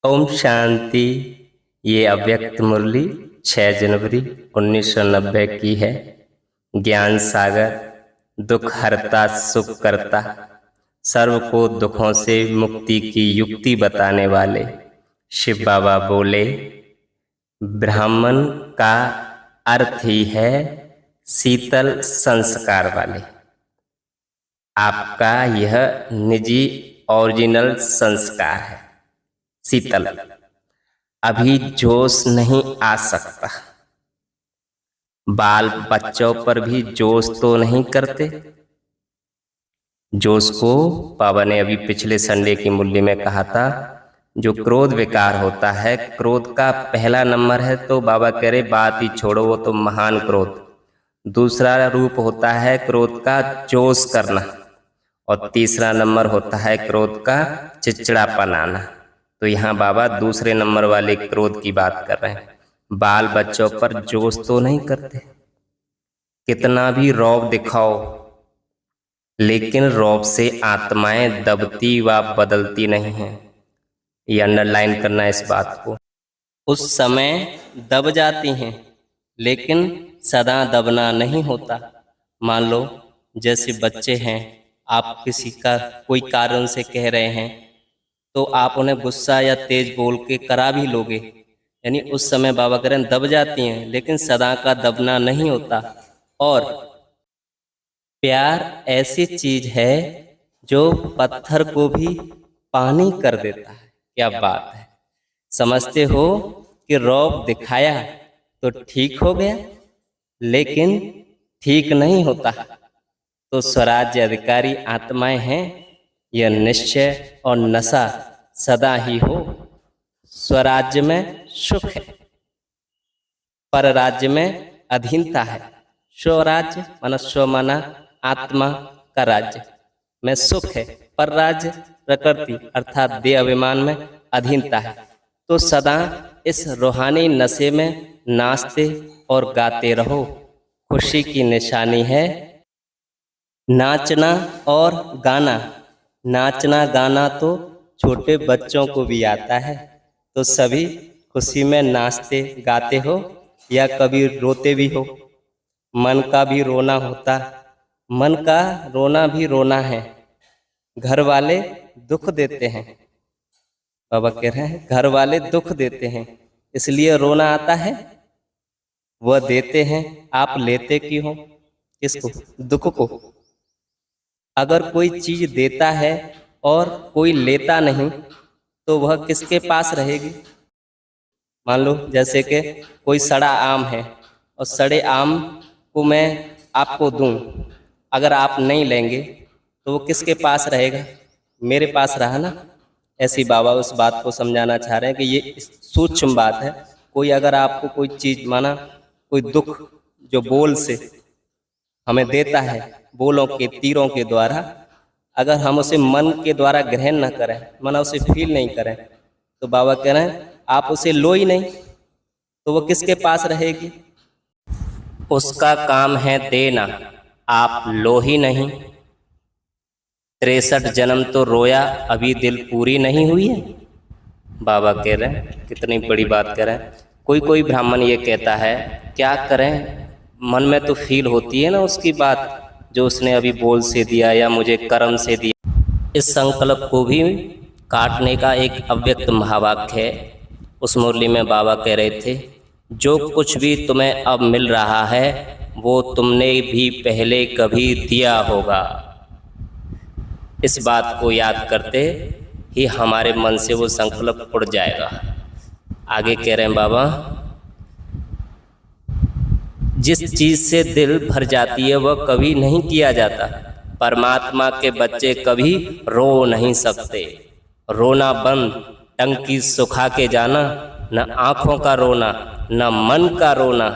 ओम शांति। ये अव्यक्त मुरली 6 जनवरी 1990 की है। ज्ञान सागर, दुख हरता सुख करता, सर्व को दुखों से मुक्ति की युक्ति बताने वाले शिव बाबा बोले, ब्राह्मण का अर्थ ही है शीतल संस्कार वाले। आपका यह निजी ओरिजिनल संस्कार है शीतल। अभी जोश नहीं आ सकता। बाल बच्चों पर भी जोश तो नहीं करते। जोश को बाबा ने अभी पिछले संडे की मुरली में कहा था, जो क्रोध विकार होता है, क्रोध का पहला नंबर है तो बाबा कह रहे बात ही छोड़ो, वो तो महान क्रोध। दूसरा रूप होता है क्रोध का जोश करना, और तीसरा नंबर होता है क्रोध का चिड़चिड़ापन आना। तो यहाँ बाबा दूसरे नंबर वाले क्रोध की बात कर रहे हैं। बाल बच्चों पर जोश तो नहीं करते। कितना भी रौब दिखाओ, लेकिन रौब से आत्माएं दबती व बदलती नहीं हैं। ये अंडरलाइन करना इस बात को। उस समय दब जाती हैं, लेकिन सदा दबना नहीं होता। मान लो जैसे बच्चे हैं, आप किसी का कोई कारण से कह रहे हैं तो आप उन्हें गुस्सा या तेज बोल के करा भी लोगे, यानी उस समय बाबा कह रहे हैं दब जाती हैं, लेकिन सदा का दबना नहीं होता। और प्यार ऐसी चीज है जो पत्थर को भी पानी कर देता है। क्या बात है। समझते हो कि रौब दिखाया तो ठीक हो गया, लेकिन ठीक नहीं होता। तो स्वराज्य अधिकारी आत्माएं हैं, यह निश्चय और नशा सदा ही हो। स्वराज्य में सुख है, पर राज्य में अधीनता है। स्वराज्य माना स्व माना आत्मा का राज्य में सुख है, पर राज्य प्रकृति अर्थात देह अभिमान में अधीनता है। तो सदा इस रूहानी नशे में नाचते और गाते रहो। खुशी की निशानी है नाचना और गाना। नाचना गाना तो छोटे बच्चों को भी आता है। तो सभी खुशी में नाचते गाते हो या कभी रोते भी हो। मन का भी रोना होता, मन का रोना भी रोना है। घर वाले दुख देते हैं, बाबा कह रहे हैं घर वाले दुख देते हैं, इसलिए रोना आता है। वह देते हैं, आप लेते क्यों हो? किसको? दुख को। अगर कोई चीज देता है और कोई लेता नहीं तो वह किसके पास रहेगी? मान लो जैसे कि कोई सड़ा आम है और सड़े आम को मैं आपको दूं, अगर आप नहीं लेंगे तो वो किसके पास रहेगा? मेरे पास रहा ना। ऐसी बाबा उस बात को समझाना चाह रहे हैं कि ये सूक्ष्म बात है। कोई अगर आपको कोई चीज माना कोई दुख जो बोल से हमें देता है, बोलों के तीरों के द्वारा, अगर हम उसे मन के द्वारा ग्रहण न करें, माना उसे फील नहीं करें, तो बाबा कह रहे हैं आप उसे लो ही नहीं तो वो किसके पास रहेगी? उसका काम है देना, आप लो ही नहीं। 63 जन्म तो रोया, अभी दिल पूरी नहीं हुई है। बाबा कह रहे हैं कितनी बड़ी बात कह रहे हैं। कोई ब्राह्मण ये कहता है क्या करें, मन में तो फील होती है ना उसकी बात जो उसने अभी बोल से दिया या मुझे कर्म से दिया। इस संकल्प को भी काटने का एक अव्यक्त महावाक्य है। उस मुरली में बाबा कह रहे थे, जो कुछ भी तुम्हें अब मिल रहा है वो तुमने भी पहले कभी दिया होगा। इस बात को याद करते ही हमारे मन से वो संकल्प उड़ जाएगा। आगे कह रहे हैं बाबा, जिस चीज से दिल भर जाती है वह कभी नहीं किया जाता। परमात्मा के बच्चे कभी रो नहीं सकते। रोना बंद, टंकी सुखा के जाना। न आँखों का रोना, न मन का रोना।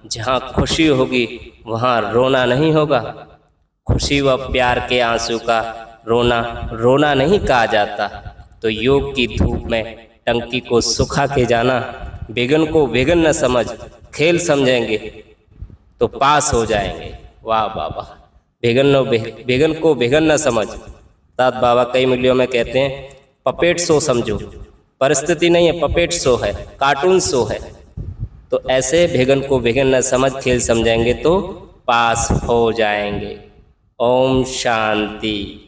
जहाँ खुशी होगी वहाँ रोना नहीं होगा। खुशी व प्यार के आंसू का रोना रोना नहीं कहा जाता। तो योग की धूप में टंकी को सुखा के जाना। विघ्न को विघ्न न समझ खेल समझेंगे तो पास हो जाएंगे। वाह बाबा, विघ्न को विघ्न न समझ। तात बाबा कई मूल्यों में कहते हैं पपेट सो समझो, परिस्थिति नहीं है, पपेट शो है, कार्टून शो है। तो ऐसे भेगन को भेगन न समझ खेल समझेंगे तो पास हो जाएंगे। ओम शांति।